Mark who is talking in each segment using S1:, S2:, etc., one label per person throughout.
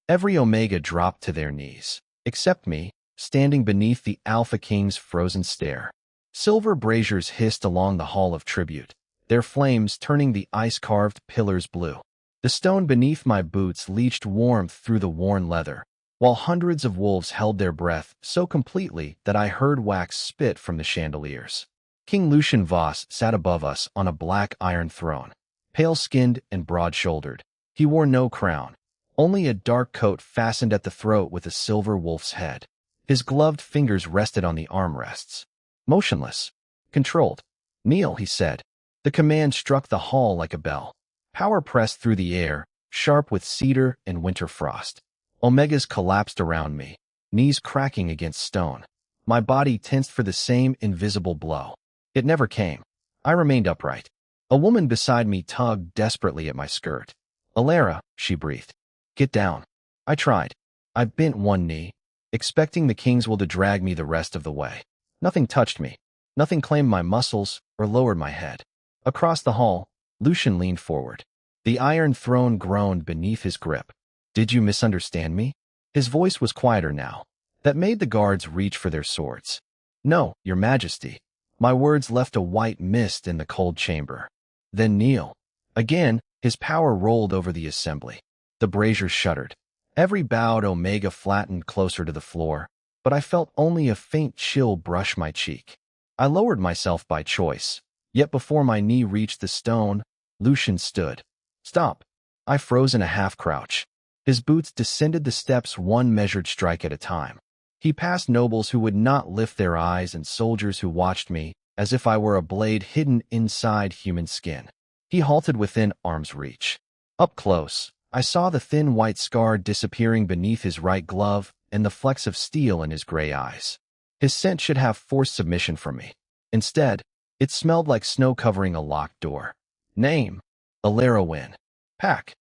S1: Every Omega dropped to their knees, except me, standing beneath the Alpha King's frozen stare. Silver braziers hissed along the hall of tribute, their flames turning the ice-carved pillars blue. The stone beneath my boots leached warmth through the worn leather, while hundreds of wolves held their breath so completely that I heard wax spit from the chandeliers. King Lucian Voss sat above us on a black iron throne, pale-skinned and broad-shouldered. He wore no crown, only a dark coat fastened at the throat with a silver wolf's head. His gloved fingers rested on the armrests. Motionless, controlled. "Kneel," he said. The command struck the hall like a bell. Power pressed through the air, sharp with cedar and winter frost. Omegas collapsed around me, knees cracking against stone. My body tensed for the same invisible blow. It never came. I remained upright. A woman beside me tugged desperately at my skirt. "Elara," she breathed. "Get down." I tried. I bent one knee, expecting the king's will to drag me the rest of the way. Nothing touched me. Nothing claimed my muscles or lowered my head. Across the hall, Lucian leaned forward. The iron throne groaned beneath his grip. "Did you misunderstand me?" His voice was quieter now. That made the guards reach for their swords. "No, your majesty." My words left a white mist in the cold chamber. "Then kneel." Again, his power rolled over the assembly. The braziers shuddered. Every bowed Omega flattened closer to the floor, but I felt only a faint chill brush my cheek. I lowered myself by choice, yet before my knee reached the stone, Lucian stood. "Stop." I froze in a half-crouch. His boots descended the steps one measured strike at a time. He passed nobles who would not lift their eyes and soldiers who watched me as if I were a blade hidden inside human skin. He halted within arm's reach. Up close, I saw the thin white scar disappearing beneath his right glove and the flecks of steel in his gray eyes. His scent should have forced submission from me. Instead, it smelled like snow covering a locked door. "Name?" "Elara Wynn." "Pack?"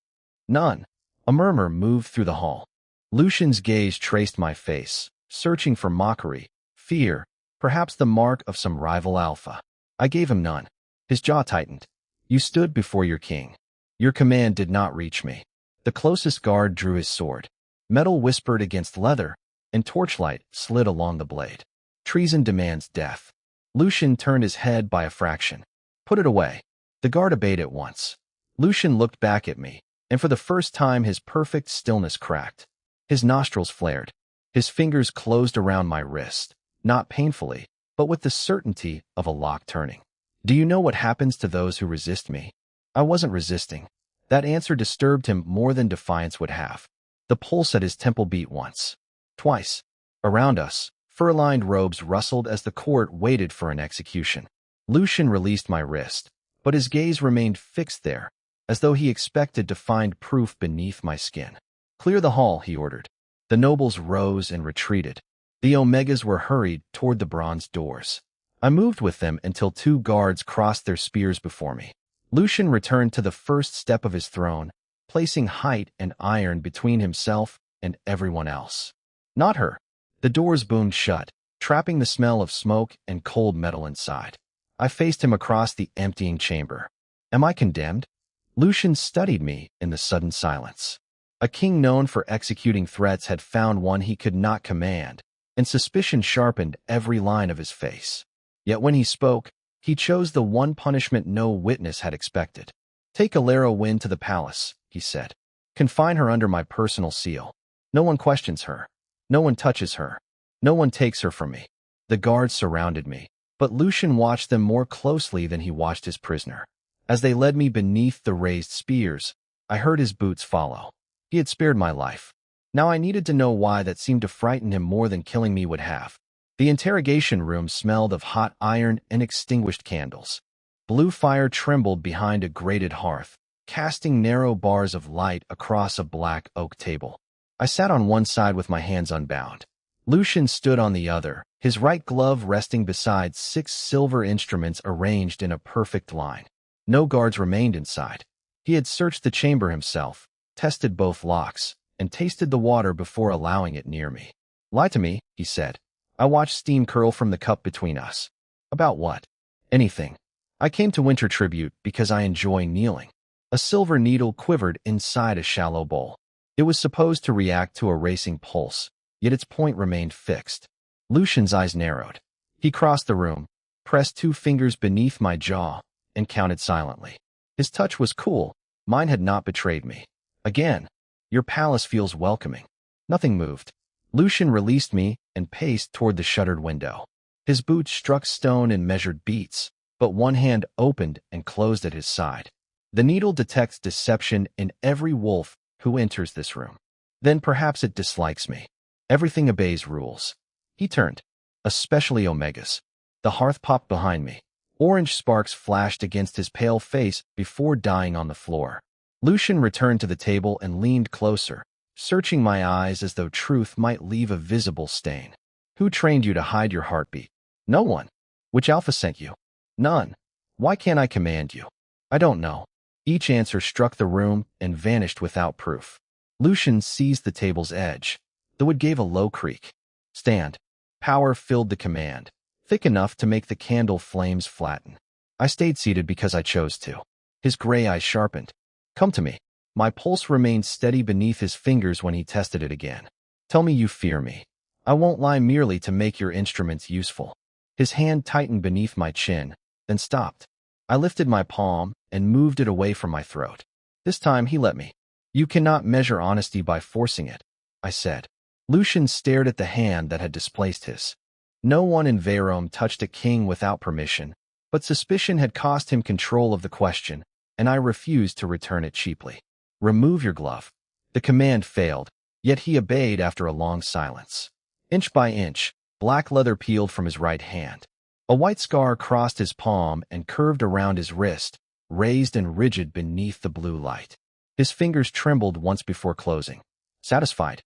S1: "None." A murmur moved through the hall. Lucian's gaze traced my face, searching for mockery, fear, perhaps the mark of some rival alpha. I gave him none. His jaw tightened. "You stood before your king. Your command did not reach me." The closest guard drew his sword. Metal whispered against leather, and torchlight slid along the blade. "Treason demands death." Lucian turned his head by a fraction. "Put it away." The guard obeyed at once. Lucian looked back at me, and for the first time his perfect stillness cracked. His nostrils flared. His fingers closed around my wrist, not painfully, but with the certainty of a lock turning. "Do you know what happens to those who resist me?" I wasn't resisting. That answer disturbed him more than defiance would have. The pulse at his temple beat once. Twice. Around us, fur-lined robes rustled as the court waited for an execution. Lucian released my wrist, but his gaze remained fixed there, as though he expected to find proof beneath my skin. "Clear the hall," he ordered. The nobles rose and retreated. The Omegas were hurried toward the bronze doors. I moved with them until two guards crossed their spears before me. Lucian returned to the first step of his throne, placing height and iron between himself and everyone else. "Not her." The doors boomed shut, trapping the smell of smoke and cold metal inside. I faced him across the emptying chamber. "Am I condemned?" Lucian studied me in the sudden silence. A king known for executing threats had found one he could not command, and suspicion sharpened every line of his face. Yet when he spoke, he chose the one punishment no witness had expected. "Take Elara Wynn to the palace," he said. "Confine her under my personal seal. No one questions her. No one touches her. No one takes her from me." The guards surrounded me, but Lucian watched them more closely than he watched his prisoner. As they led me beneath the raised spears, I heard his boots follow. He had spared my life. Now I needed to know why that seemed to frighten him more than killing me would have. The interrogation room smelled of hot iron and extinguished candles. Blue fire trembled behind a grated hearth, casting narrow bars of light across a black oak table. I sat on one side with my hands unbound. Lucian stood on the other, his right glove resting beside 6 silver instruments arranged in a perfect line. No guards remained inside. He had searched the chamber himself, tested both locks, and tasted the water before allowing it near me. "Lie to me," he said. I watched steam curl from the cup between us. "About what?" "Anything. I came to winter tribute because I enjoy kneeling." A silver needle quivered inside a shallow bowl. It was supposed to react to a racing pulse, yet its point remained fixed. Lucian's eyes narrowed. He crossed the room, pressed 2 fingers beneath my jaw, and counted silently. His touch was cool. Mine had not betrayed me. Again, your palace feels welcoming. Nothing moved. Lucian released me and paced toward the shuttered window. His boots struck stone in measured beats, but one hand opened and closed at his side. The needle detects deception in every wolf who enters this room. Then perhaps it dislikes me. Everything obeys rules. He turned, especially Omega's. The hearth popped behind me. Orange sparks flashed against his pale face before dying on the floor. Lucian returned to the table and leaned closer, searching my eyes as though truth might leave a visible stain. Who trained you to hide your heartbeat? No one. Which alpha sent you? None. Why can't I command you? I don't know. Each answer struck the room and vanished without proof. Lucian seized the table's edge, though it gave a low creak. Stand. Power filled the command, thick enough to make the candle flames flatten. I stayed seated because I chose to. His gray eyes sharpened. Come to me. My pulse remained steady beneath his fingers when he tested it again. Tell me you fear me. I won't lie merely to make your instruments useful. His hand tightened beneath my chin, then stopped. I lifted my palm and moved it away from my throat. This time he let me. You cannot measure honesty by forcing it, I said. Lucian stared at the hand that had displaced his. No one in Veyrholm touched a king without permission, but suspicion had cost him control of the question, and I refused to return it cheaply. Remove your glove. The command failed, yet he obeyed after a long silence. Inch by inch, black leather peeled from his right hand. A white scar crossed his palm and curved around his wrist, raised and rigid beneath the blue light. His fingers trembled once before closing. Satisfied?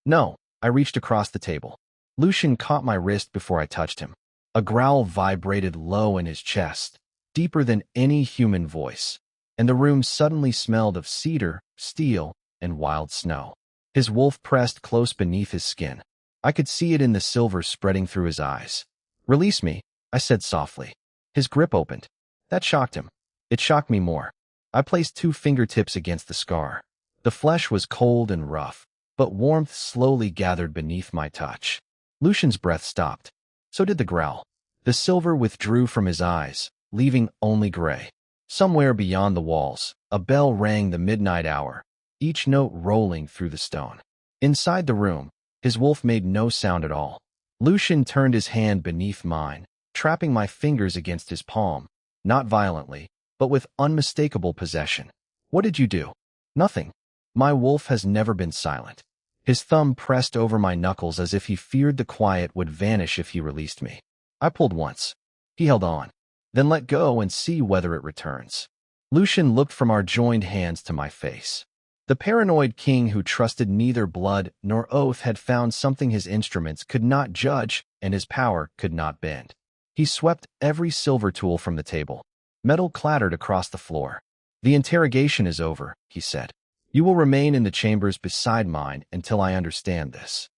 S1: No, I reached across the table. Lucian caught my wrist before I touched him. A growl vibrated low in his chest, deeper than any human voice, and the room suddenly smelled of cedar, steel, and wild snow. His wolf pressed close beneath his skin. I could see it in the silver spreading through his eyes. Release me, I said softly. His grip opened. That shocked him. It shocked me more. I placed 2 fingertips against the scar. The flesh was cold and rough, but warmth slowly gathered beneath my touch. Lucian's breath stopped. So did the growl. The silver withdrew from his eyes, leaving only gray. Somewhere beyond the walls, a bell rang the midnight hour, each note rolling through the stone. Inside the room, his wolf made no sound at all. Lucian turned his hand beneath mine, trapping my fingers against his palm, not violently, but with unmistakable possession. What did you do? Nothing. My wolf has never been silent. His thumb pressed over my knuckles as if he feared the quiet would vanish if he released me. I pulled once. He held on. Then let go and see whether it returns. Lucian looked from our joined hands to my face. The paranoid king who trusted neither blood nor oath had found something his instruments could not judge and his power could not bend. He swept every silver tool from the table. Metal clattered across the floor. The interrogation is over, he said. You will remain in the chambers beside mine until I understand this.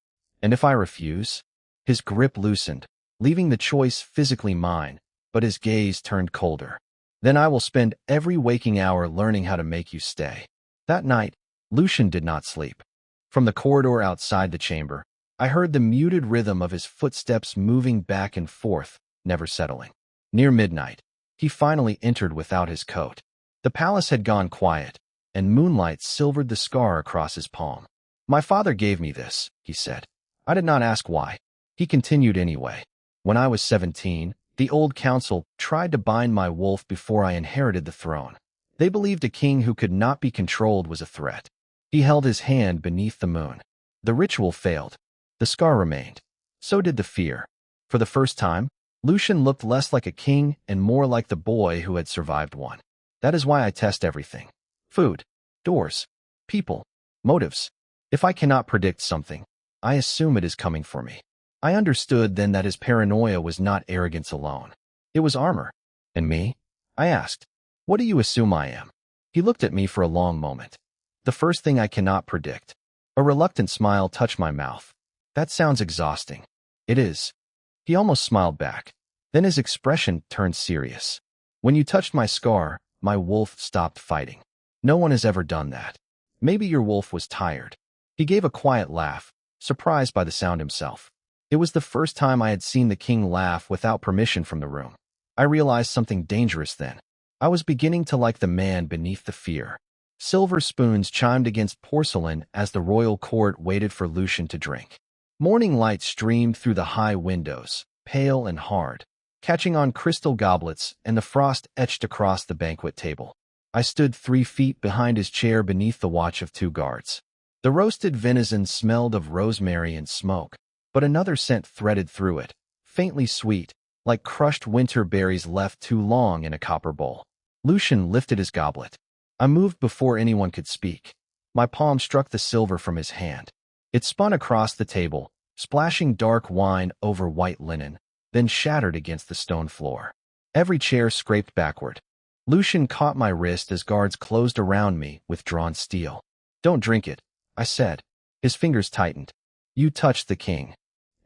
S1: And if I refuse? His grip loosened, leaving the choice physically mine, but his gaze turned colder. Then I will spend every waking hour learning how to make you stay. That night, Lucian did not sleep. From the corridor outside the chamber, I heard the muted rhythm of his footsteps moving back and forth, never settling. Near midnight, he finally entered without his coat. The palace had gone quiet, and moonlight silvered the scar across his palm. My father gave me this, he said. I did not ask why. He continued anyway. When I was 17, the old council tried to bind my wolf before I inherited the throne. They believed a king who could not be controlled was a threat. He held his hand beneath the moon. The ritual failed. The scar remained. So did the fear. For the first time, Lucian looked less like a king and more like the boy who had survived one. That is why I test everything. Food, doors, people, motives. If I cannot predict something, I assume it is coming for me. I understood then that his paranoia was not arrogance alone. It was armor. And me? I asked. What do you assume I am? He looked at me for a long moment. The first thing I cannot predict. A reluctant smile touched my mouth. That sounds exhausting. It is. He almost smiled back. Then his expression turned serious. When you touched my scar, my wolf stopped fighting. No one has ever done that. Maybe your wolf was tired. He gave a quiet laugh, surprised by the sound himself. It was the first time I had seen the king laugh without permission from the room. I realized something dangerous then. I was beginning to like the man beneath the fear. Silver spoons chimed against porcelain as the royal court waited for Lucian to drink. Morning light streamed through the high windows, pale and hard, catching on crystal goblets, and the frost etched across the banquet table. I stood 3 feet behind his chair beneath the watch of 2 guards. The roasted venison smelled of rosemary and smoke, but another scent threaded through it, faintly sweet, like crushed winter berries left too long in a copper bowl. Lucian lifted his goblet. I moved before anyone could speak. My palm struck the silver from his hand. It spun across the table, splashing dark wine over white linen, then shattered against the stone floor. Every chair scraped backward. Lucian caught my wrist as guards closed around me with drawn steel. "Don't drink it," I said. His fingers tightened. "You touched the king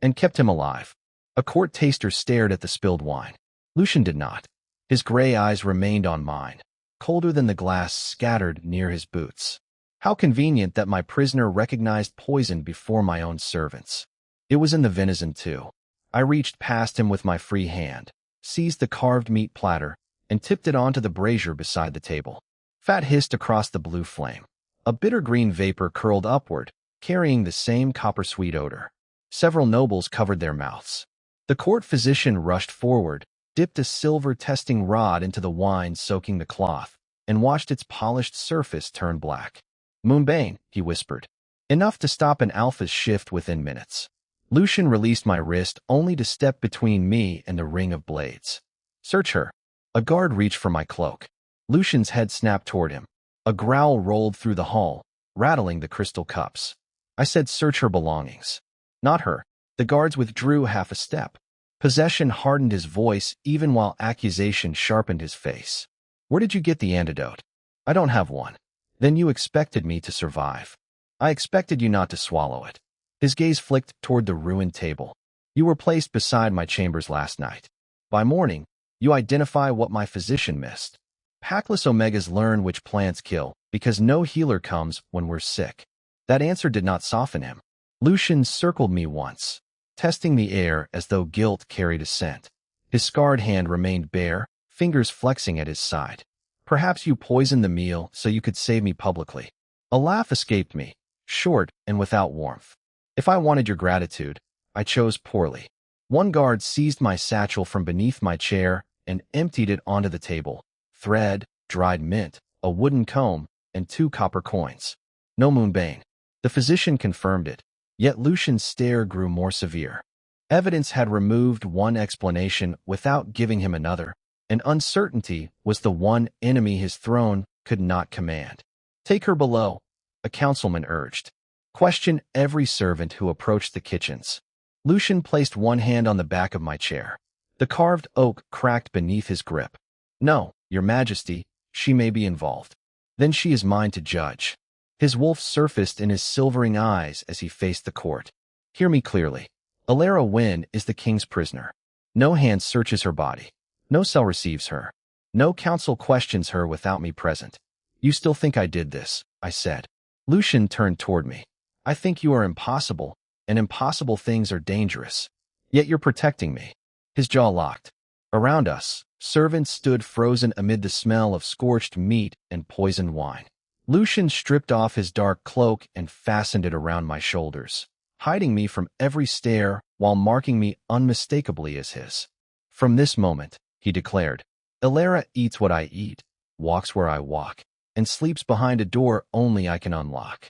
S1: and kept him alive." A court taster stared at the spilled wine. Lucian did not. His gray eyes remained on mine, colder than the glass scattered near his boots. How convenient that my prisoner recognized poison before my own servants. It was in the venison, too. I reached past him with my free hand, seized the carved meat platter, and tipped it onto the brazier beside the table. Fat hissed across the blue flame. A bitter green vapor curled upward, carrying the same copper-sweet odor. Several nobles covered their mouths. The court physician rushed forward, dipped a silver testing rod into the wine soaking the cloth, and watched its polished surface turn black. "Moonbane," he whispered. Enough to stop an alpha's shift within minutes. Lucian released my wrist only to step between me and the ring of blades. "Search her." A guard reached for my cloak. Lucian's head snapped toward him. A growl rolled through the hall, rattling the crystal cups. I said, "Search her belongings." "Not her." The guards withdrew half a step. Possession hardened his voice even while accusation sharpened his face. "Where did you get the antidote?" "I don't have one." "Then you expected me to survive." "I expected you not to swallow it." His gaze flicked toward the ruined table. "You were placed beside my chambers last night. By morning, you identify what my physician missed. Packless omegas learn which plants kill, because no healer comes when we're sick." That answer did not soften him. Lucian circled me once, testing the air as though guilt carried a scent. His scarred hand remained bare, fingers flexing at his side. "Perhaps you poisoned the meal so you could save me publicly." A laugh escaped me, short and without warmth. "If I wanted your gratitude, I chose poorly." One guard seized my satchel from beneath my chair and emptied it onto the table. Thread, dried mint, a wooden comb, and 2 copper coins. "No Moonbane." The physician confirmed it, yet Lucian's stare grew more severe. Evidence had removed one explanation without giving him another, and uncertainty was the one enemy his throne could not command. "Take her below," a councilman urged. "Question every servant who approached the kitchens." Lucian placed one hand on the back of my chair. The carved oak cracked beneath his grip. "No, Your Majesty, she may be involved." "Then she is mine to judge." His wolf surfaced in his silvering eyes as he faced the court. "Hear me clearly. Elara Wynn is the king's prisoner. No hand searches her body. No cell receives her. No council questions her without me present." "You still think I did this?" I said. Lucian turned toward me. "I think you are impossible, and impossible things are dangerous. Yet you're protecting me." His jaw locked. Around us, servants stood frozen amid the smell of scorched meat and poisoned wine. Lucian stripped off his dark cloak and fastened it around my shoulders, hiding me from every stare while marking me unmistakably as his. "From this moment," he declared, "Elara eats what I eat, walks where I walk, and sleeps behind a door only I can unlock."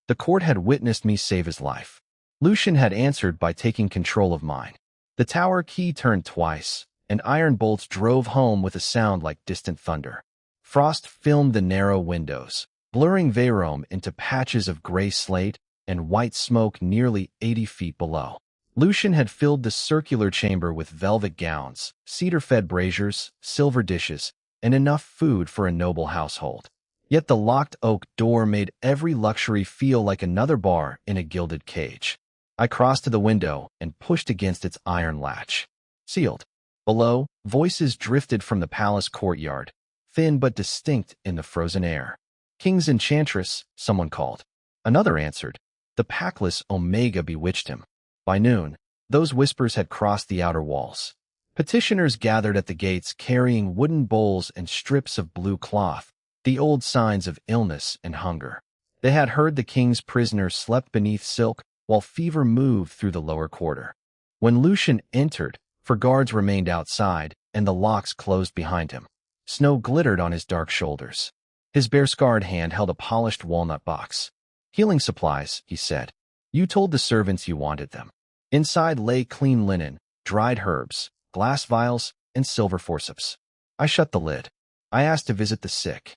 S1: The court had witnessed me save his life. Lucian had answered by taking control of mine. The tower key turned twice, and iron bolts drove home with a sound like distant thunder. Frost filmed the narrow windows, blurring Veyrholm into patches of gray slate and white smoke nearly 80 feet below. Lucian had filled the circular chamber with velvet gowns, cedar-fed braziers, silver dishes, and enough food for a noble household. Yet the locked oak door made every luxury feel like another bar in a gilded cage. I crossed to the window and pushed against its iron latch. Sealed. Below, voices drifted from the palace courtyard, thin but distinct in the frozen air. "King's enchantress," someone called. Another answered. The packless Omega bewitched him. By noon, those whispers had crossed the outer walls. Petitioners gathered at the gates carrying wooden bowls and strips of blue cloth, the old signs of illness and hunger. They had heard the king's prisoners slept beneath silk while fever moved through the lower quarter. When Lucian entered, for guards remained outside, and the locks closed behind him. Snow glittered on his dark shoulders. His bare-scarred hand held a polished walnut box. "Healing supplies," he said. "You told the servants you wanted them." Inside lay clean linen, dried herbs, glass vials, and silver forceps. I shut the lid. I asked to visit the sick.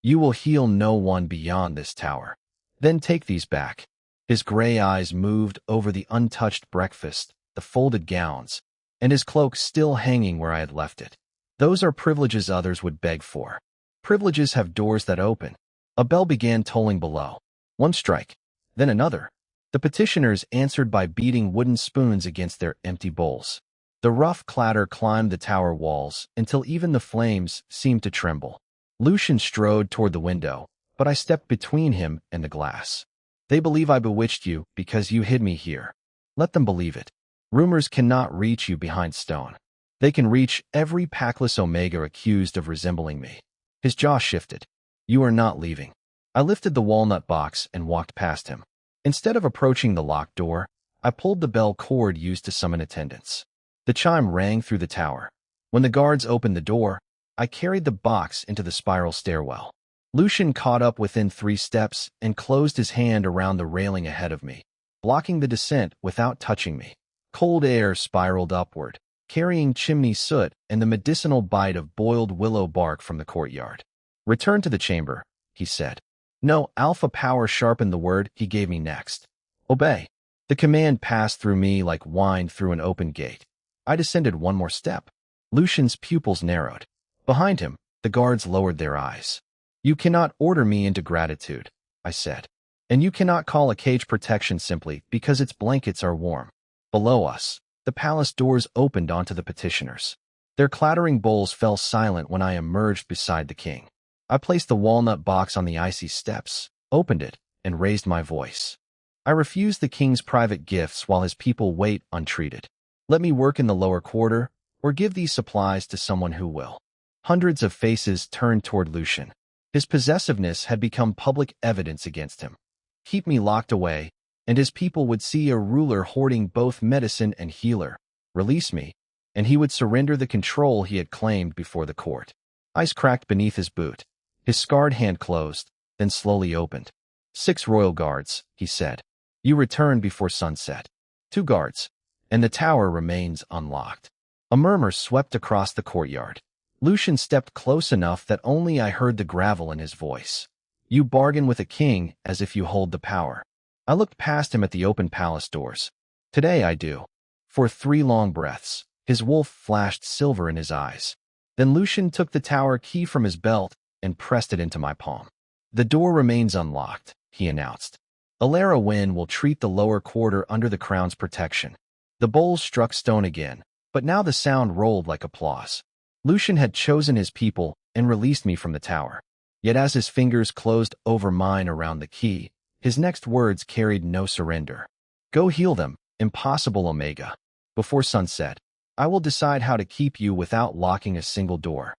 S1: "You will heal no one beyond this tower. Then take these back." His gray eyes moved over the untouched breakfast, the folded gowns, and his cloak still hanging where I had left it. "Those are privileges others would beg for. Privileges have doors that open." A bell began tolling below. One strike, then another. The petitioners answered by beating wooden spoons against their empty bowls. The rough clatter climbed the tower walls until even the flames seemed to tremble. Lucian strode toward the window, but I stepped between him and the glass. "They believe I bewitched you because you hid me here. Let them believe it. Rumors cannot reach you behind stone. They can reach every packless Omega accused of resembling me." His jaw shifted. "You are not leaving." I lifted the walnut box and walked past him. Instead of approaching the locked door, I pulled the bell cord used to summon attendants. The chime rang through the tower. When the guards opened the door, I carried the box into the spiral stairwell. Lucian caught up within 3 steps and closed his hand around the railing ahead of me, blocking the descent without touching me. Cold air spiraled upward, carrying chimney soot and the medicinal bite of boiled willow bark from the courtyard. "Return to the chamber," he said. No alpha power sharpened the word he gave me next. "Obey." The command passed through me like wine through an open gate. I descended 1 more step. Lucian's pupils narrowed. Behind him, the guards lowered their eyes. "You cannot order me into gratitude," I said. "And you cannot call a cage protection simply because its blankets are warm." Below us, the palace doors opened onto the petitioners. Their clattering bowls fell silent when I emerged beside the king. I placed the walnut box on the icy steps, opened it, and raised my voice. "I refuse the king's private gifts while his people wait untreated. Let me work in the lower quarter, or give these supplies to someone who will." Hundreds of faces turned toward Lucian. His possessiveness had become public evidence against him. Keep me locked away, and his people would see a ruler hoarding both medicine and healer. Release me, and he would surrender the control he had claimed before the court. Ice cracked beneath his boot. His scarred hand closed, then slowly opened. 6 royal guards, he said. You returned before sunset. 2 guards, and the tower remains unlocked. A murmur swept across the courtyard. Lucian stepped close enough that only I heard the gravel in his voice. You bargain with a king as if you hold the power. I looked past him at the open palace doors. Today I do. For 3 long breaths, his wolf flashed silver in his eyes. Then Lucian took the tower key from his belt and pressed it into my palm. The door remains unlocked, he announced. Elara Wynn will treat the lower quarter under the crown's protection. The bowls struck stone again, but now the sound rolled like applause. Lucian had chosen his people and released me from the tower. Yet as his fingers closed over mine around the key, his next words carried no surrender. Go heal them, impossible Omega. Before sunset, I will decide how to keep you without locking a single door.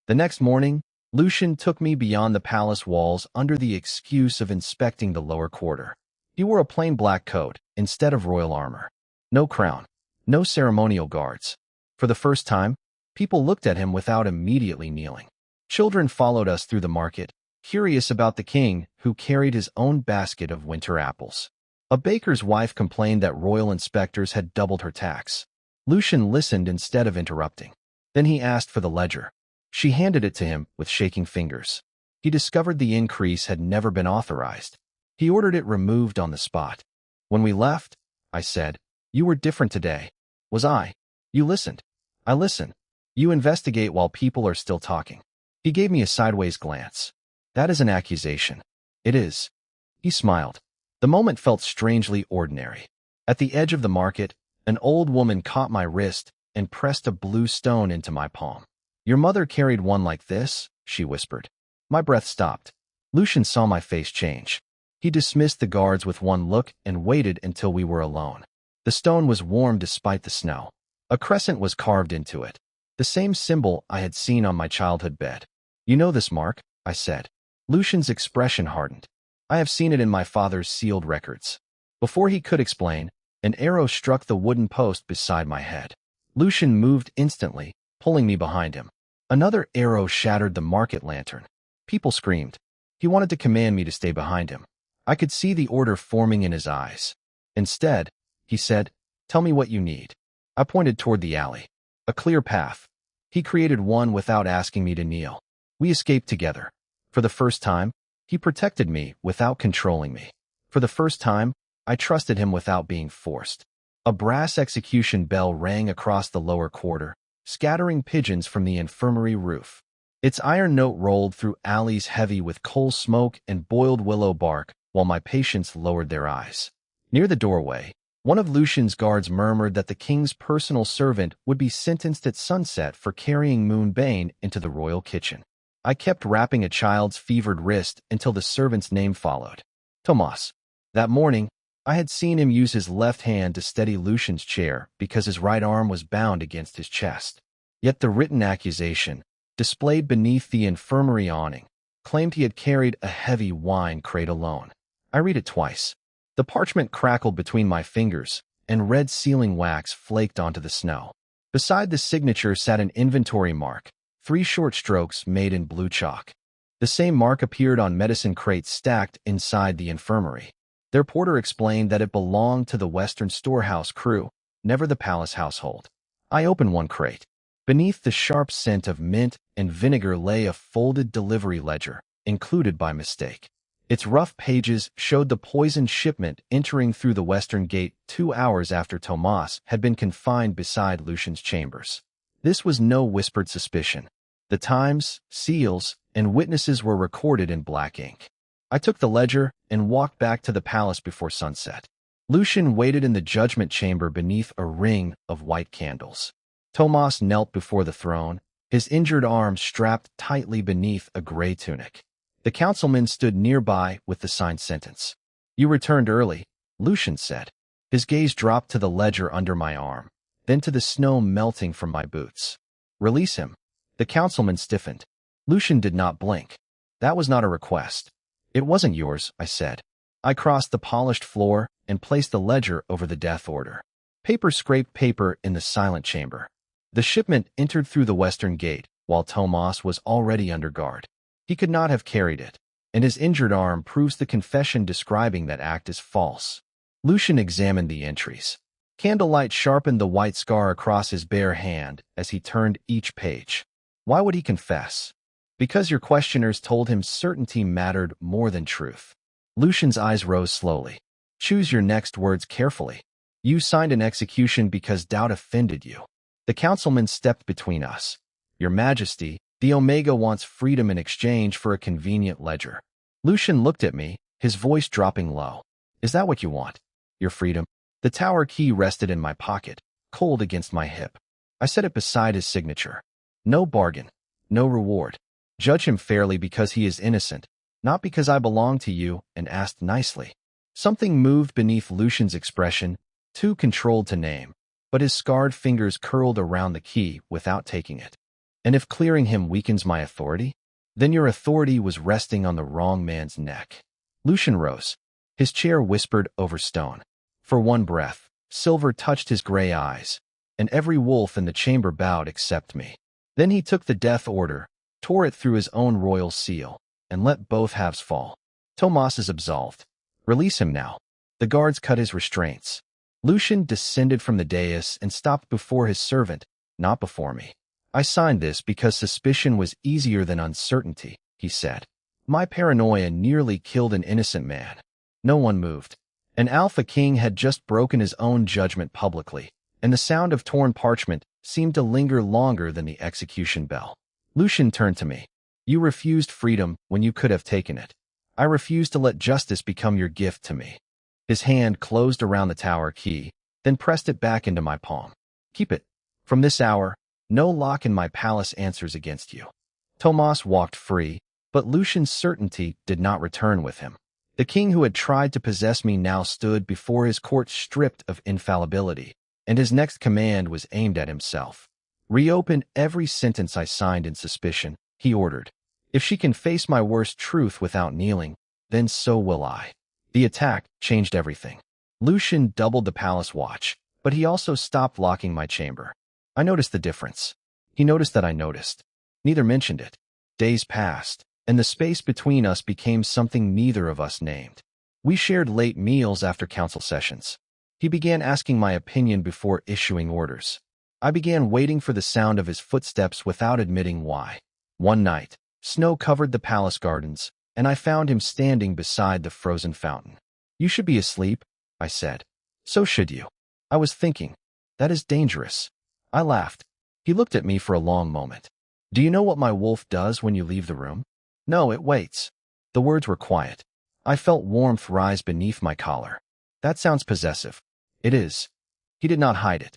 S1: The next morning, Lucian took me beyond the palace walls under the excuse of inspecting the lower quarter. He wore a plain black coat instead of royal armor. No crown, no ceremonial guards. For the first time, people looked at him without immediately kneeling. Children followed us through the market, curious about the king who carried his own basket of winter apples. A baker's wife complained that royal inspectors had doubled her tax. Lucian listened instead of interrupting. Then he asked for the ledger. She handed it to him with shaking fingers. He discovered the increase had never been authorized. He ordered it removed on the spot. When we left, I said, you were different today. Was I? You listened. I listen. You investigate while people are still talking. He gave me a sideways glance. That is an accusation. It is. He smiled. The moment felt strangely ordinary. At the edge of the market, an old woman caught my wrist and pressed a blue stone into my palm. Your mother carried one like this, she whispered. My breath stopped. Lucian saw my face change. He dismissed the guards with one look and waited until we were alone. The stone was warm despite the snow. A crescent was carved into it, the same symbol I had seen on my childhood bed. "You know this mark?" I said. Lucian's expression hardened. "I have seen it in my father's sealed records." Before he could explain, an arrow struck the wooden post beside my head. Lucian moved instantly, pulling me behind him. Another arrow shattered the market lantern. People screamed. He wanted to command me to stay behind him. I could see the order forming in his eyes. Instead, he said, "Tell me what you need." I pointed toward the alley. A clear path. He created one without asking me to kneel. We escaped together. For the first time, he protected me without controlling me. For the first time, I trusted him without being forced. A brass execution bell rang across the lower quarter, scattering pigeons from the infirmary roof. Its iron note rolled through alleys heavy with coal smoke and boiled willow bark, while my patients lowered their eyes. Near the doorway, one of Lucian's guards murmured that the king's personal servant would be sentenced at sunset for carrying Moonbane into the royal kitchen. I kept wrapping a child's fevered wrist until the servant's name followed. Tomas. That morning, I had seen him use his left hand to steady Lucian's chair because his right arm was bound against his chest. Yet the written accusation, displayed beneath the infirmary awning, claimed he had carried a heavy wine crate alone. I read it twice. The parchment crackled between my fingers, and red sealing wax flaked onto the snow. Beside the signature sat an inventory mark, 3 short strokes made in blue chalk. The same mark appeared on medicine crates stacked inside the infirmary. Their porter explained that it belonged to the Western storehouse crew, never the palace household. I opened one crate. Beneath the sharp scent of mint and vinegar lay a folded delivery ledger, included by mistake. Its rough pages showed the poisoned shipment entering through the western gate 2 hours after Tomas had been confined beside Lucian's chambers. This was no whispered suspicion. The times, seals, and witnesses were recorded in black ink. I took the ledger and walked back to the palace before sunset. Lucian waited in the judgment chamber beneath a ring of white candles. Tomas knelt before the throne, his injured arms strapped tightly beneath a gray tunic. The councilman stood nearby with the signed sentence. "You returned early," Lucian said. His gaze dropped to the ledger under my arm, then to the snow melting from my boots. "Release him." The councilman stiffened. Lucian did not blink. "That was not a request." "It wasn't yours," I said. I crossed the polished floor and placed the ledger over the death order. Paper scraped paper in the silent chamber. The shipment entered through the western gate, while Tomas was already under guard. He could not have carried it, and his injured arm proves the confession describing that act is false. Lucian examined the entries. Candlelight sharpened the white scar across his bare hand as he turned each page. Why would he confess? Because your questioners told him certainty mattered more than truth. Lucian's eyes rose slowly. Choose your next words carefully. You signed an execution because doubt offended you. The councilman stepped between us. Your Majesty, the Omega wants freedom in exchange for a convenient ledger. Lucian looked at me, his voice dropping low. Is that what you want? Your freedom? The tower key rested in my pocket, cold against my hip. I set it beside his signature. No bargain, no reward. Judge him fairly because he is innocent, not because I belong to you, and asked nicely. Something moved beneath Lucian's expression, too controlled to name, but his scarred fingers curled around the key without taking it. And if clearing him weakens my authority? Then your authority was resting on the wrong man's neck. Lucian rose. His chair whispered over stone. For one breath, silver touched his gray eyes, and every wolf in the chamber bowed except me. Then he took the death order, tore it through his own royal seal, and let both halves fall. Tomas is absolved. Release him now. The guards cut his restraints. Lucian descended from the dais and stopped before his servant, not before me. I signed this because suspicion was easier than uncertainty, he said. My paranoia nearly killed an innocent man. No one moved. An Alpha King had just broken his own judgment publicly, and the sound of torn parchment seemed to linger longer than the execution bell. Lucian turned to me. You refused freedom when you could have taken it. I refuse to let justice become your gift to me. His hand closed around the tower key, then pressed it back into my palm. Keep it. From this hour, no lock in my palace answers against you. Tomas walked free, but Lucian's certainty did not return with him. The king who had tried to possess me now stood before his court stripped of infallibility, and his next command was aimed at himself. "Reopen every sentence I signed in suspicion," he ordered. "If she can face my worst truth without kneeling, then so will I." The attack changed everything. Lucian doubled the palace watch, but he also stopped locking my chamber. I noticed the difference. He noticed that I noticed. Neither mentioned it. Days passed, and the space between us became something neither of us named. We shared late meals after council sessions. He began asking my opinion before issuing orders. I began waiting for the sound of his footsteps without admitting why. One night, snow covered the palace gardens, and I found him standing beside the frozen fountain. "You should be asleep," I said. "So should you." I was thinking, "That is dangerous." I laughed. He looked at me for a long moment. "Do you know what my wolf does when you leave the room?" "No, it waits." The words were quiet. I felt warmth rise beneath my collar. "That sounds possessive." "It is." He did not hide it.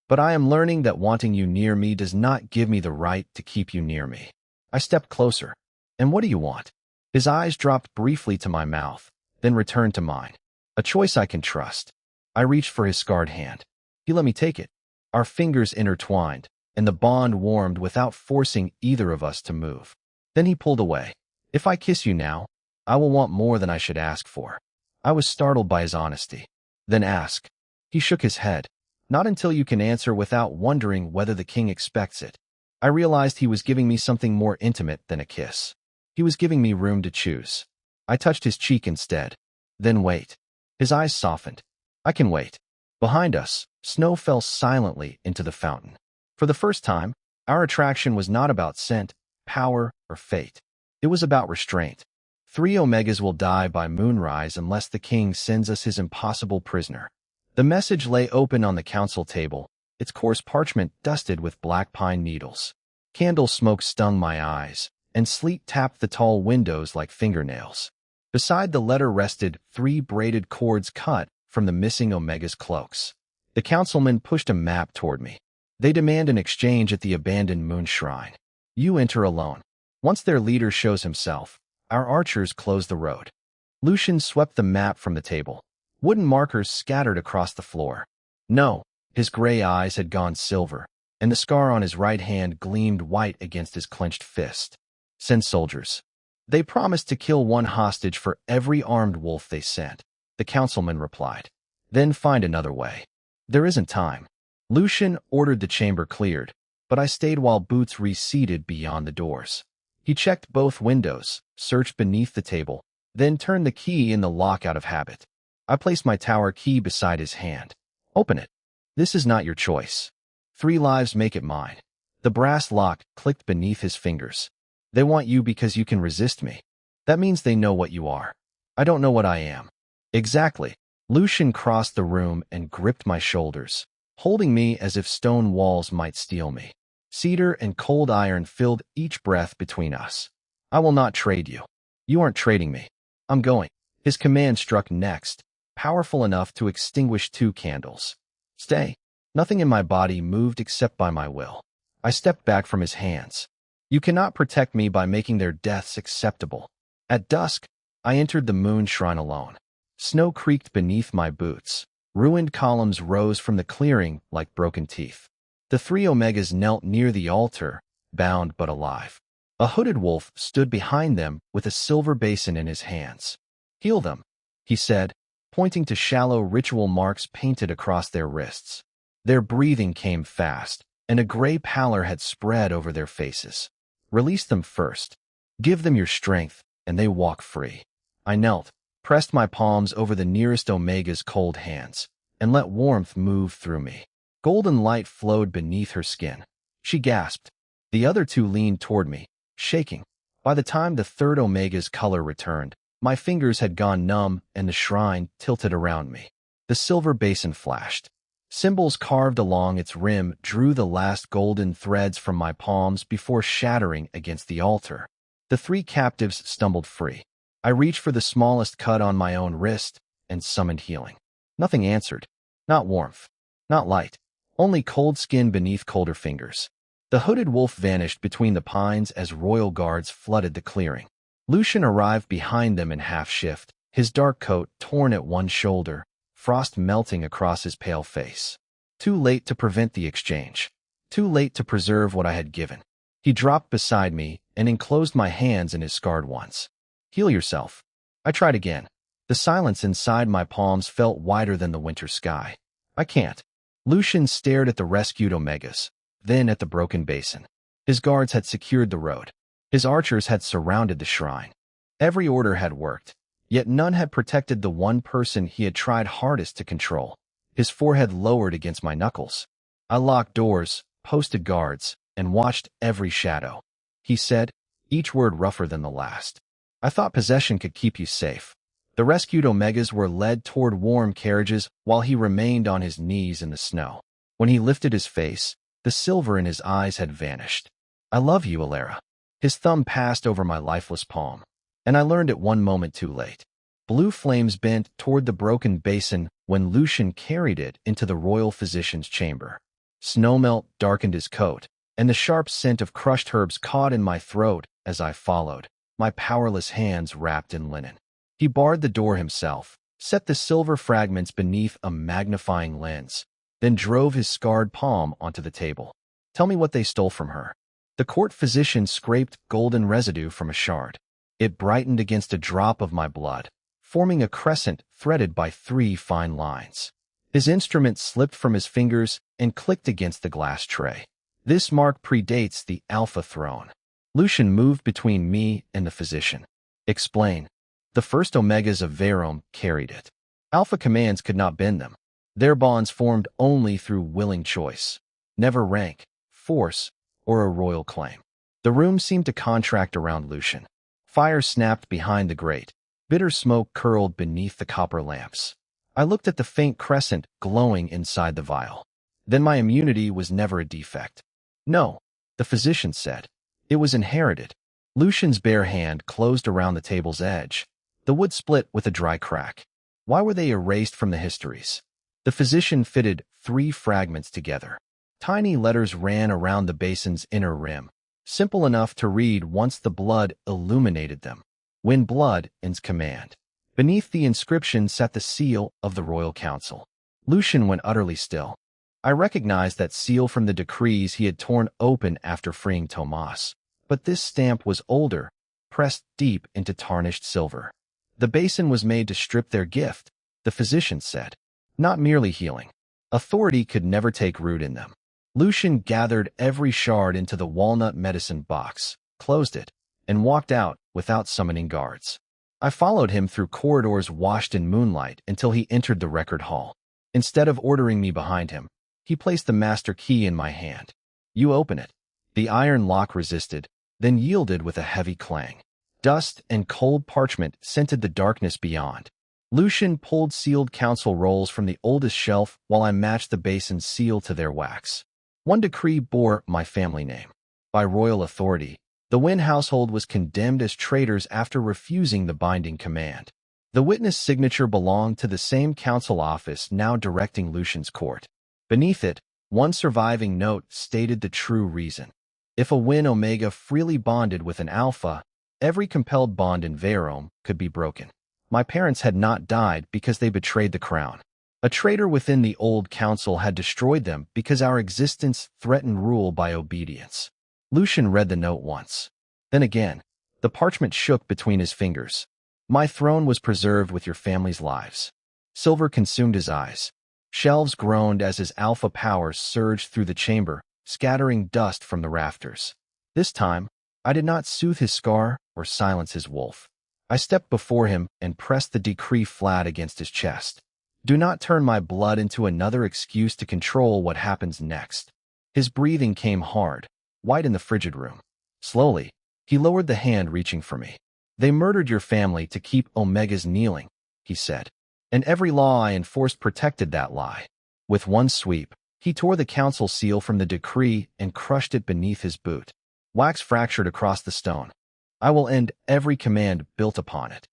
S1: "But I am learning that wanting you near me does not give me the right to keep you near me." I stepped closer. "And what do you want?" His eyes dropped briefly to my mouth, then returned to mine. "A choice I can trust." I reached for his scarred hand. He let me take it. Our fingers intertwined, and the bond warmed without forcing either of us to move. Then he pulled away. "If I kiss you now, I will want more than I should ask for." I was startled by his honesty. "Then ask." He shook his head. "Not until you can answer without wondering whether the king expects it." I realized he was giving me something more intimate than a kiss. He was giving me room to choose. I touched his cheek instead. "Then wait." His eyes softened. "I can wait." Behind us, snow fell silently into the fountain. For the first time, our attraction was not about scent, power, or fate. It was about restraint. 3 Omegas will die by moonrise unless the king sends us his impossible prisoner. The message lay open on the council table, its coarse parchment dusted with black pine needles. Candle smoke stung my eyes, and sleet tapped the tall windows like fingernails. Beside the letter rested 3 braided cords cut from the missing Omega's cloaks. The councilmen pushed a map toward me. "They demand an exchange at the abandoned moon shrine. You enter alone. Once their leader shows himself, our archers close the road." Lucian swept the map from the table. Wooden markers scattered across the floor. "No." His gray eyes had gone silver, and the scar on his right hand gleamed white against his clenched fist. "Send soldiers." "They promised to kill 1 hostage for every armed wolf they sent," the councilman replied. "Then find another way." "There isn't time." Lucian ordered the chamber cleared, but I stayed while Boots receded beyond the doors. He checked both windows, searched beneath the table, then turned the key in the lock out of habit. I placed my tower key beside his hand. "Open it." "This is not your choice. 3 lives make it mine." The brass lock clicked beneath his fingers. "They want you because you can resist me. That means they know what you are." "I don't know what I am." "Exactly." Lucian crossed the room and gripped my shoulders, holding me as if stone walls might steal me. Cedar and cold iron filled each breath between us. "I will not trade you." "You aren't trading me." "I'm going." His command struck next, powerful enough to extinguish 2 candles. "Stay." Nothing in my body moved except by my will. I stepped back from his hands. "You cannot protect me by making their deaths acceptable." At dusk, I entered the moon shrine alone. Snow creaked beneath my boots. Ruined columns rose from the clearing like broken teeth. The 3 Omegas knelt near the altar, bound but alive. A hooded wolf stood behind them with a silver basin in his hands. "Heal them," he said, pointing to shallow ritual marks painted across their wrists. Their breathing came fast, and a gray pallor had spread over their faces. "Release them first. Give them your strength, and they walk free." I knelt, pressed my palms over the nearest Omega's cold hands, and let warmth move through me. Golden light flowed beneath her skin. She gasped. The other 2 leaned toward me, shaking. By the time the 3rd Omega's color returned, my fingers had gone numb and the shrine tilted around me. The silver basin flashed. Symbols carved along its rim drew the last golden threads from my palms before shattering against the altar. The 3 captives stumbled free. I reached for the smallest cut on my own wrist and summoned healing. Nothing answered. Not warmth. Not light. Only cold skin beneath colder fingers. The hooded wolf vanished between the pines as royal guards flooded the clearing. Lucian arrived behind them in half shift, his dark coat torn at one shoulder, frost melting across his pale face. Too late to prevent the exchange. Too late to preserve what I had given. He dropped beside me and enclosed my hands in his scarred ones. Heal yourself. I tried again. The silence inside my palms felt wider than the winter sky. I can't. Lucian stared at the rescued Omegas, then at the broken basin. His guards had secured the road. His archers had surrounded the shrine. Every order had worked, yet none had protected the one person he had tried hardest to control. His forehead lowered against my knuckles. I locked doors, posted guards, and watched every shadow. He said, each word rougher than the last. I thought possession could keep you safe. The rescued Omegas were led toward warm carriages while he remained on his knees in the snow. When he lifted his face, the silver in his eyes had vanished. I love you, Elara. His thumb passed over my lifeless palm, and I learned it one moment too late. Blue flames bent toward the broken basin when Lucian carried it into the royal physician's chamber. Snowmelt darkened his coat, and the sharp scent of crushed herbs caught in my throat as I followed, my powerless hands wrapped in linen. He barred the door himself, set the silver fragments beneath a magnifying lens, then drove his scarred palm onto the table. Tell me what they stole from her. The court physician scraped golden residue from a shard. It brightened against a drop of my blood, forming a crescent threaded by 3 fine lines. His instrument slipped from his fingers and clicked against the glass tray. This mark predates the Alpha Throne. Lucian moved between me and the physician. Explain. The first Omegas of Veyrholm carried it. Alpha commands could not bend them. Their bonds formed only through willing choice, never rank, force, or a royal claim. The room seemed to contract around Lucian. Fire snapped behind the grate. Bitter smoke curled beneath the copper lamps. I looked at the faint crescent glowing inside the vial. Then my immunity was never a defect. No, the physician said. It was inherited. Lucian's bare hand closed around the table's edge. The wood split with a dry crack. Why were they erased from the histories? The physician fitted 3 fragments together. Tiny letters ran around the basin's inner rim, simple enough to read once the blood illuminated them. When blood ends command. Beneath the inscription sat the seal of the royal council. Lucian went utterly still. I recognized that seal from the decrees he had torn open after freeing Tomas. But this stamp was older, pressed deep into tarnished silver. The basin was made to strip their gift, the physician said. Not merely healing. Authority could never take root in them. Lucian gathered every shard into the walnut medicine box, closed it, and walked out without summoning guards. I followed him through corridors washed in moonlight until he entered the record hall. Instead of ordering me behind him, he placed the master key in my hand. You open it. The iron lock resisted, then yielded with a heavy clang. Dust and cold parchment scented the darkness beyond. Lucian pulled sealed council rolls from the oldest shelf while I matched the basin's seal to their wax. One decree bore my family name. By royal authority, the Wynn household was condemned as traitors after refusing the binding command. The witness signature belonged to the same council office now directing Lucian's court. Beneath it, one surviving note stated the true reason. If a Wynn Omega freely bonded with an Alpha, every compelled bond in Veyrholm could be broken. My parents had not died because they betrayed the crown. A traitor within the old council had destroyed them because our existence threatened rule by obedience. Lucian read the note once. Then again, the parchment shook between his fingers. My throne was preserved with your family's lives. Silver consumed his eyes. Shelves groaned as his alpha powers surged through the chamber, scattering dust from the rafters. This time, I did not soothe his scar or silence his wolf. I stepped before him and pressed the decree flat against his chest. Do not turn my blood into another excuse to control what happens next. His breathing came hard, white in the frigid room. Slowly, he lowered the hand reaching for me. They murdered your family to keep Omegas kneeling, he said. And every law I enforced protected that lie. With one sweep, he tore the council seal from the decree and crushed it beneath his boot. Wax fractured across the stone. I will end every command built upon it,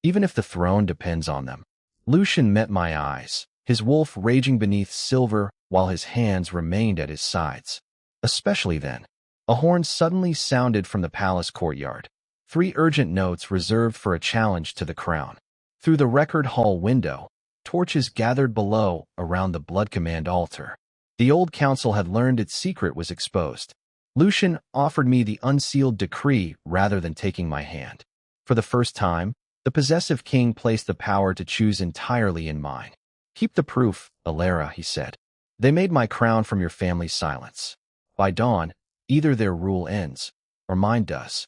S1: even if the throne depends on them. Lucian met my eyes, his wolf raging beneath silver while his hands remained at his sides. Especially then, a horn suddenly sounded from the palace courtyard. 3 urgent notes reserved for a challenge to the crown. Through the record hall window, torches gathered below around the Blood Command altar. The old council had learned its secret was exposed. Lucian offered me the unsealed decree rather than taking my hand. For the first time, the possessive king placed the power to choose entirely in mine. Keep the proof, Elara, he said. They made my crown from your family's silence. By dawn, either their rule ends, or mine does.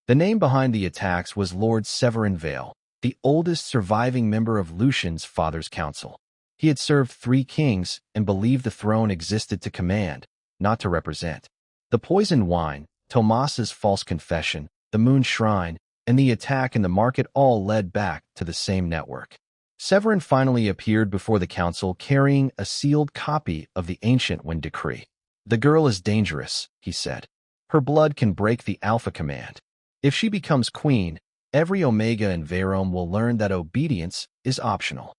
S1: The name behind the attacks was Lord Severin Vale, the oldest surviving member of Lucian's father's council. He had served 3 kings and believed the throne existed to command, not to represent. The poisoned wine, Tomas's false confession, the moon shrine, and the attack in the market all led back to the same network. Severin finally appeared before the council carrying a sealed copy of the ancient Wynn decree. The girl is dangerous, he said. Her blood can break the Alpha Command. If she becomes queen, every Omega in Veyrholm will learn that obedience is optional.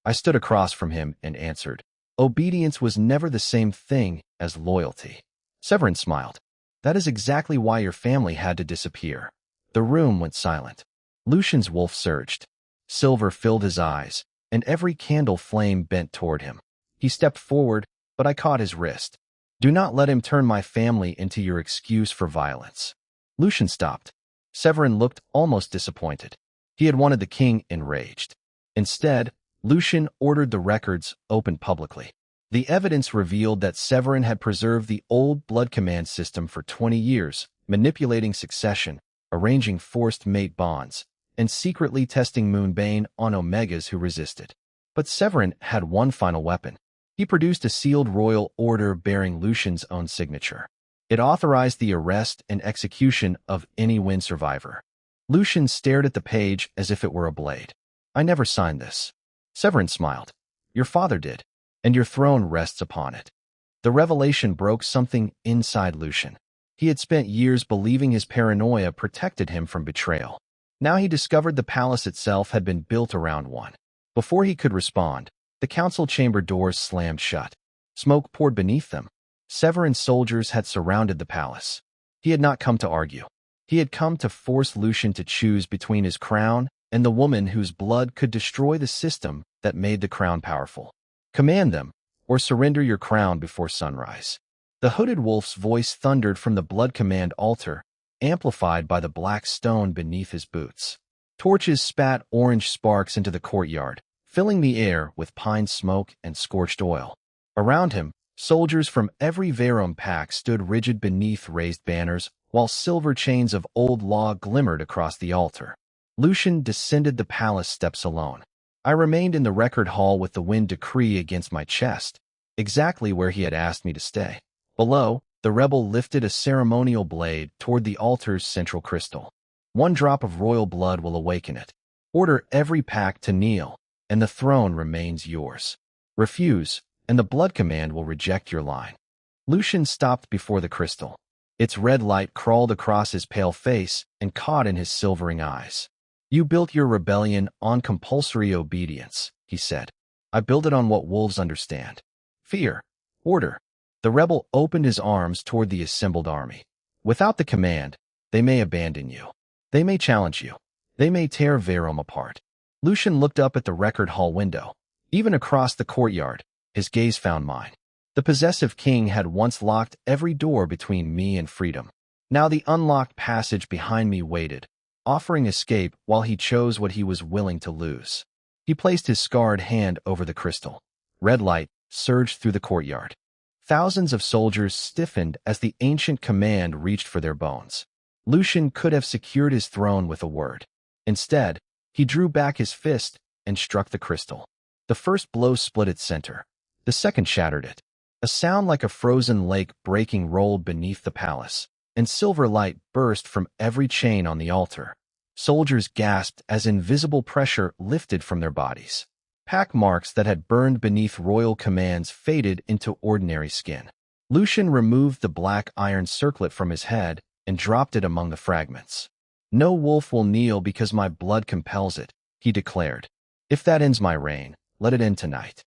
S1: I stood across from him and answered, obedience was never the same thing as loyalty. Severin smiled. That is exactly why your family had to disappear. The room went silent. Lucian's wolf surged. Silver filled his eyes, and every candle flame bent toward him. He stepped forward, but I caught his wrist. Do not let him turn my family into your excuse for violence. Lucian stopped. Severin looked almost disappointed. He had wanted the king enraged. Instead, Lucian ordered the records opened publicly. The evidence revealed that Severin had preserved the old blood command system for 20 years, manipulating succession, arranging forced mate bonds, and secretly testing Moonbane on Omegas who resisted. But Severin had one final weapon. He produced a sealed royal order bearing Lucian's own signature. It authorized the arrest and execution of any Wynn survivor. Lucian stared at the page as if it were a blade. I never signed this. Severin smiled. Your father did, and your throne rests upon it. The revelation broke something inside Lucian. He had spent years believing his paranoia protected him from betrayal. Now he discovered the palace itself had been built around one. Before he could respond, the council chamber doors slammed shut. Smoke poured beneath them. Severin's soldiers had surrounded the palace. He had not come to argue. He had come to force Lucian to choose between his crown and the woman whose blood could destroy the system that made the crown powerful. Command them, or surrender your crown before sunrise. The hooded wolf's voice thundered from the blood command altar, amplified by the black stone beneath his boots. Torches spat orange sparks into the courtyard, filling the air with pine smoke and scorched oil. Around him, soldiers from every Veyrholm pack stood rigid beneath raised banners, while silver chains of old law glimmered across the altar. Lucian descended the palace steps alone. I remained in the record hall with the Wynn decree against my chest, exactly where he had asked me to stay. Below, the rebel lifted a ceremonial blade toward the altar's central crystal. One drop of royal blood will awaken it. Order every pack to kneel, and the throne remains yours. Refuse, and the blood command will reject your line. Lucian stopped before the crystal. Its red light crawled across his pale face and caught in his silvering eyes. You built your rebellion on compulsory obedience, he said. I built it on what wolves understand. Fear. Order. The rebel opened his arms toward the assembled army. Without the command, they may abandon you. They may challenge you. They may tear Veyrholm apart. Lucian looked up at the record hall window. Even across the courtyard, his gaze found mine. The possessive king had once locked every door between me and freedom. Now the unlocked passage behind me waited, offering escape while he chose what he was willing to lose. He placed his scarred hand over the crystal. Red light surged through the courtyard. Thousands of soldiers stiffened as the ancient command reached for their bones. Lucian could have secured his throne with a word. Instead, he drew back his fist and struck the crystal. The first blow split its center. The second shattered it. A sound like a frozen lake breaking rolled beneath the palace, and silver light burst from every chain on the altar. Soldiers gasped as invisible pressure lifted from their bodies. Pack marks that had burned beneath royal commands faded into ordinary skin. Lucian removed the black iron circlet from his head and dropped it among the fragments. No wolf will kneel because my blood compels it, he declared. If that ends my reign, let it end tonight.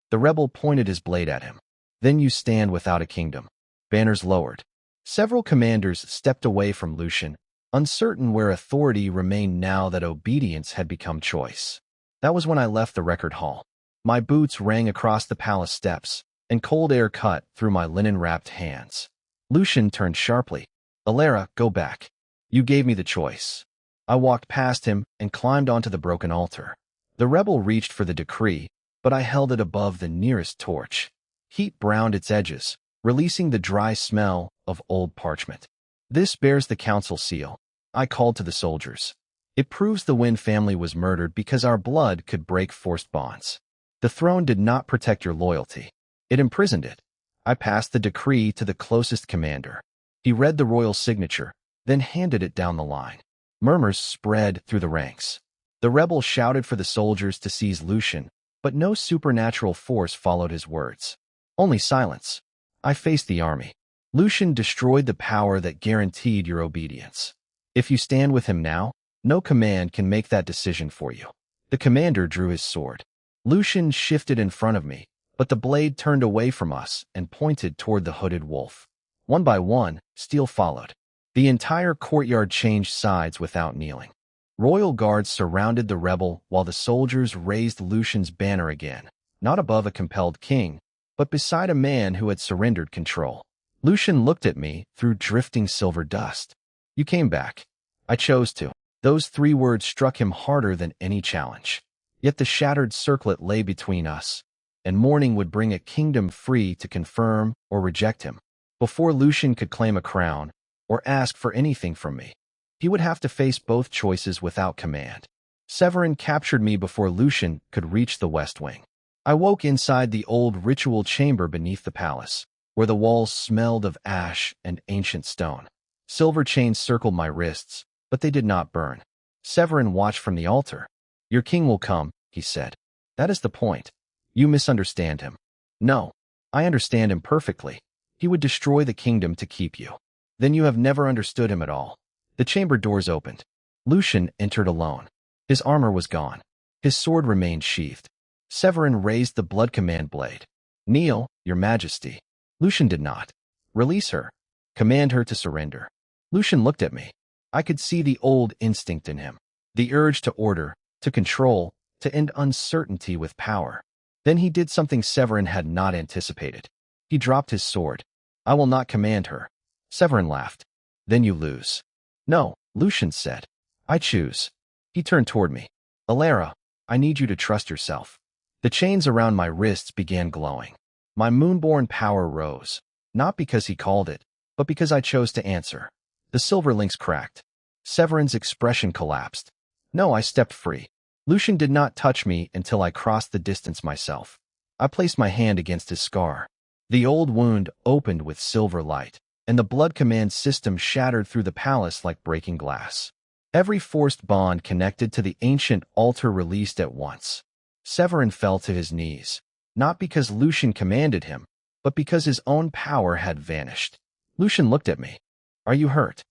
S1: The rebel pointed his blade at him. Then you stand without a kingdom. Banners lowered. Several commanders stepped away from Lucian, uncertain where authority remained now that obedience had become choice. That was when I left the record hall. My boots rang across the palace steps, and cold air cut through my linen-wrapped hands. Lucian turned sharply. Elara, go back. You gave me the choice. I walked past him and climbed onto the broken altar. The rebel reached for the decree, but I held it above the nearest torch. Heat browned its edges, releasing the dry smell of old parchment. This bears the council seal. I called to the soldiers. It proves the Wynn family was murdered because our blood could break forced bonds. The throne did not protect your loyalty. It imprisoned it. I passed the decree to the closest commander. He read the royal signature, then handed it down the line. Murmurs spread through the ranks. The rebel shouted for the soldiers to seize Lucian, but no supernatural force followed his words. Only silence. I faced the army. Lucian destroyed the power that guaranteed your obedience. If you stand with him now, no command can make that decision for you. The commander drew his sword. Lucian shifted in front of me, but the blade turned away from us and pointed toward the hooded wolf. One by one, steel followed. The entire courtyard changed sides without kneeling. Royal guards surrounded the rebel while the soldiers raised Lucian's banner again, not above a compelled king, but beside a man who had surrendered control. Lucian looked at me through drifting silver dust. You came back. I chose to. Those 3 words struck him harder than any challenge. Yet the shattered circlet lay between us, and morning would bring a kingdom free to confirm or reject him. Before Lucian could claim a crown or ask for anything from me, he would have to face both choices without command. Severin captured me before Lucian could reach the West Wing. I woke inside the old ritual chamber beneath the palace, where the walls smelled of ash and ancient stone. Silver chains circled my wrists, but they did not burn. Severin watched from the altar. Your king will come, he said. That is the point. You misunderstand him. No, I understand him perfectly. He would destroy the kingdom to keep you. Then you have never understood him at all. The chamber doors opened. Lucian entered alone. His armor was gone. His sword remained sheathed. Severin raised the blood command blade. Kneel, your majesty. Lucian did not. Release her. Command her to surrender. Lucian looked at me. I could see the old instinct in him. The urge to order, to control, to end uncertainty with power. Then he did something Severin had not anticipated. He dropped his sword. I will not command her. Severin laughed. Then you lose. No, Lucian said. I choose. He turned toward me. Elara, I need you to trust yourself. The chains around my wrists began glowing. My moonborn power rose, not because he called it, but because I chose to answer. The silver links cracked. Severin's expression collapsed. No, I stepped free. Lucian did not touch me until I crossed the distance myself. I placed my hand against his scar. The old wound opened with silver light, and the blood command system shattered through the palace like breaking glass. Every forced bond connected to the ancient altar released at once. Severin fell to his knees, not because Lucian commanded him, but because his own power had vanished. Lucian looked at me. Are you hurt?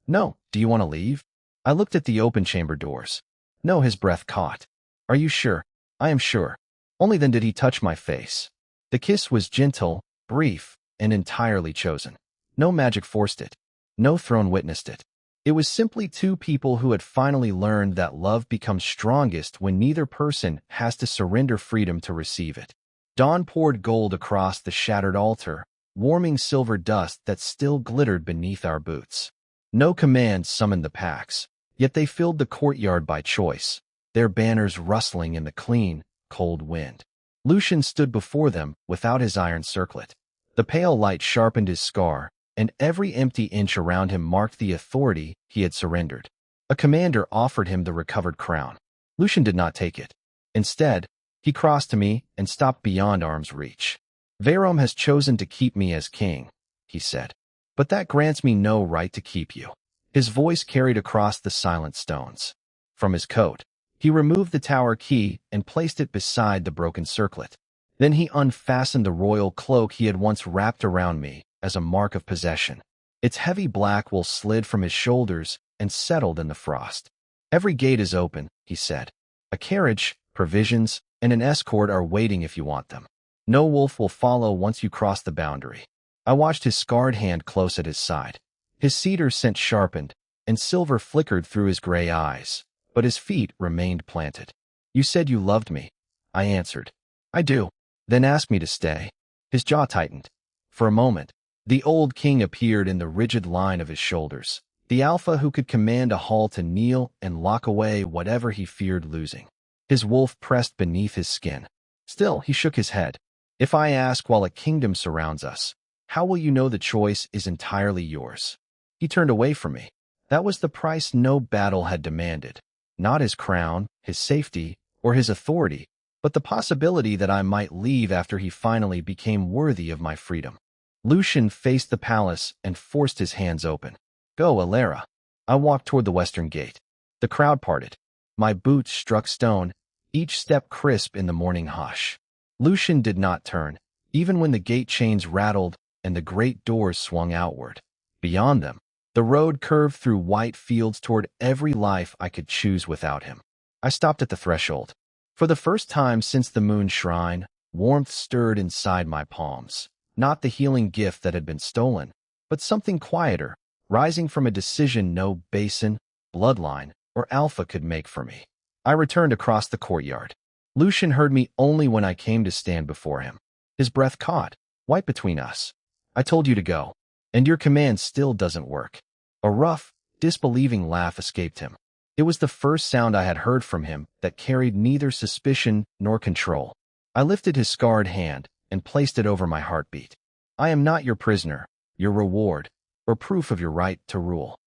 S1: No. Do you want to leave? I looked at the open chamber doors. No, his breath caught. Are you sure? I am sure. Only then did he touch my face. The kiss was gentle, brief, and entirely chosen. No magic forced it. No throne witnessed it. It was simply 2 people who had finally learned that love becomes strongest when neither person has to surrender freedom to receive it. Dawn poured gold across the shattered altar, warming silver dust that still glittered beneath our boots. No command summoned the packs, yet they filled the courtyard by choice, their banners rustling in the clean, cold wind. Lucian stood before them without his iron circlet. The pale light sharpened his scar, and every empty inch around him marked the authority he had surrendered. A commander offered him the recovered crown. Lucian did not take it. Instead, he crossed to me and stopped beyond arm's reach. Veyrholm has chosen to keep me as king, he said. But that grants me no right to keep you. His voice carried across the silent stones. From his coat, he removed the tower key and placed it beside the broken circlet. Then he unfastened the royal cloak he had once wrapped around me as a mark of possession. Its heavy black wool slid from his shoulders and settled in the frost. Every gate is open, he said. A carriage, provisions, and an escort are waiting if you want them. No wolf will follow once you cross the boundary. I watched his scarred hand close at his side. His cedar scent sharpened, and silver flickered through his gray eyes, but his feet remained planted. You said you loved me. I answered. I do. Then asked me to stay. His jaw tightened. For a moment, the old king appeared in the rigid line of his shoulders, the alpha who could command a hall to kneel and lock away whatever he feared losing. His wolf pressed beneath his skin. Still, he shook his head. If I ask while a kingdom surrounds us, how will you know the choice is entirely yours? He turned away from me. That was the price no battle had demanded. Not his crown, his safety, or his authority, but the possibility that I might leave after he finally became worthy of my freedom. Lucian faced the palace and forced his hands open. Go, Elara. I walked toward the western gate. The crowd parted. My boots struck stone, each step crisp in the morning hush. Lucian did not turn, even when the gate chains rattled and the great doors swung outward. Beyond them, the road curved through white fields toward every life I could choose without him. I stopped at the threshold. For the first time since the moon shrine, warmth stirred inside my palms. Not the healing gift that had been stolen, but something quieter, rising from a decision no basin, bloodline, or alpha could make for me. I returned across the courtyard. Lucian heard me only when I came to stand before him. His breath caught, white between us. I told you to go, and your command still doesn't work. A rough, disbelieving laugh escaped him. It was the first sound I had heard from him that carried neither suspicion nor control. I lifted his scarred hand and placed it over my heartbeat. I am not your prisoner, your reward, or proof of your right to rule.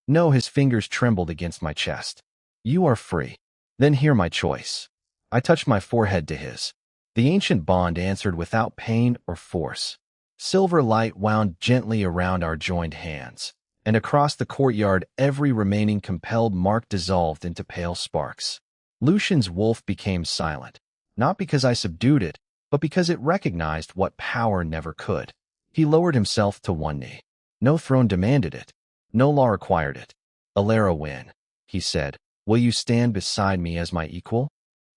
S1: No, his fingers trembled against my chest. You are free. Then hear my choice. I touched my forehead to his. The ancient bond answered without pain or force. Silver light wound gently around our joined hands, and across the courtyard every remaining compelled mark dissolved into pale sparks. Lucian's wolf became silent, not because I subdued it, but because it recognized what power never could. He lowered himself to one knee. No throne demanded it. No law required it. Elara Wynn, he said, will you stand beside me as my equal?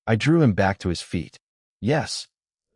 S1: I drew him back to his feet. Yes.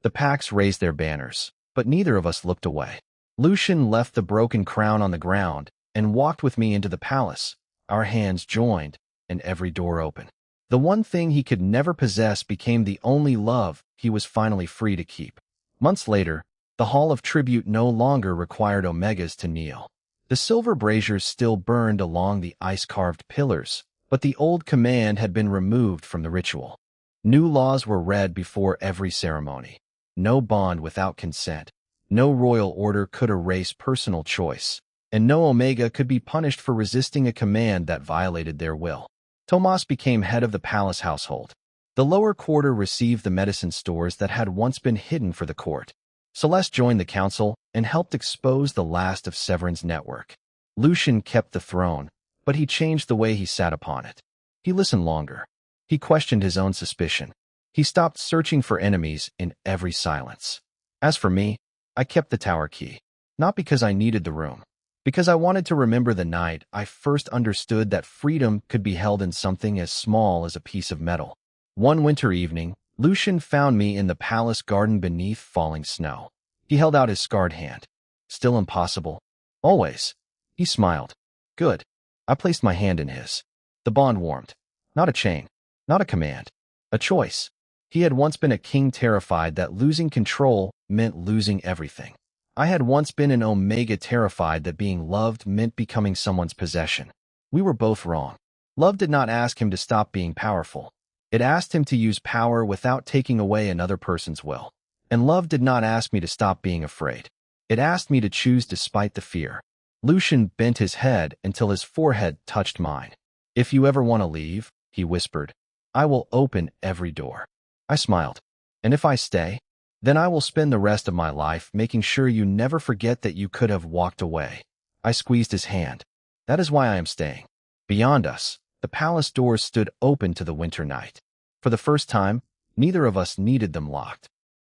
S1: The packs raised their banners, but neither of us looked away. Lucian left the broken crown on the ground and walked with me into the palace, our hands joined and every door open. The one thing he could never possess became the only love he was finally free to keep. Months later, the Hall of Tribute no longer required Omegas to kneel. The silver braziers still burned along the ice-carved pillars, but the old command had been removed from the ritual. New laws were read before every ceremony. No bond without consent. No royal order could erase personal choice, and no Omega could be punished for resisting a command that violated their will. Tomas became head of the palace household. The lower quarter received the medicine stores that had once been hidden for the court. Celeste joined the council and helped expose the last of Severin's network. Lucian kept the throne, but he changed the way he sat upon it. He listened longer. He questioned his own suspicion. He stopped searching for enemies in every silence. As for me, I kept the tower key, not because I needed the room, because I wanted to remember the night I first understood that freedom could be held in something as small as a piece of metal. One winter evening, Lucian found me in the palace garden beneath falling snow. He held out his scarred hand. Still impossible. Always. He smiled. Good. I placed my hand in his. The bond warmed. Not a chain. Not a command. A choice. He had once been a king terrified that losing control meant losing everything. I had once been an Omega terrified that being loved meant becoming someone's possession. We were both wrong. Love did not ask him to stop being powerful. It asked him to use power without taking away another person's will. And love did not ask me to stop being afraid. It asked me to choose despite the fear. Lucian bent his head until his forehead touched mine. If you ever want to leave, he whispered, I will open every door. I smiled. And if I stay, then I will spend the rest of my life making sure you never forget that you could have walked away. I squeezed his hand. That is why I am staying. Beyond us, the palace doors stood open to the winter night. For the first time, neither of us needed them locked.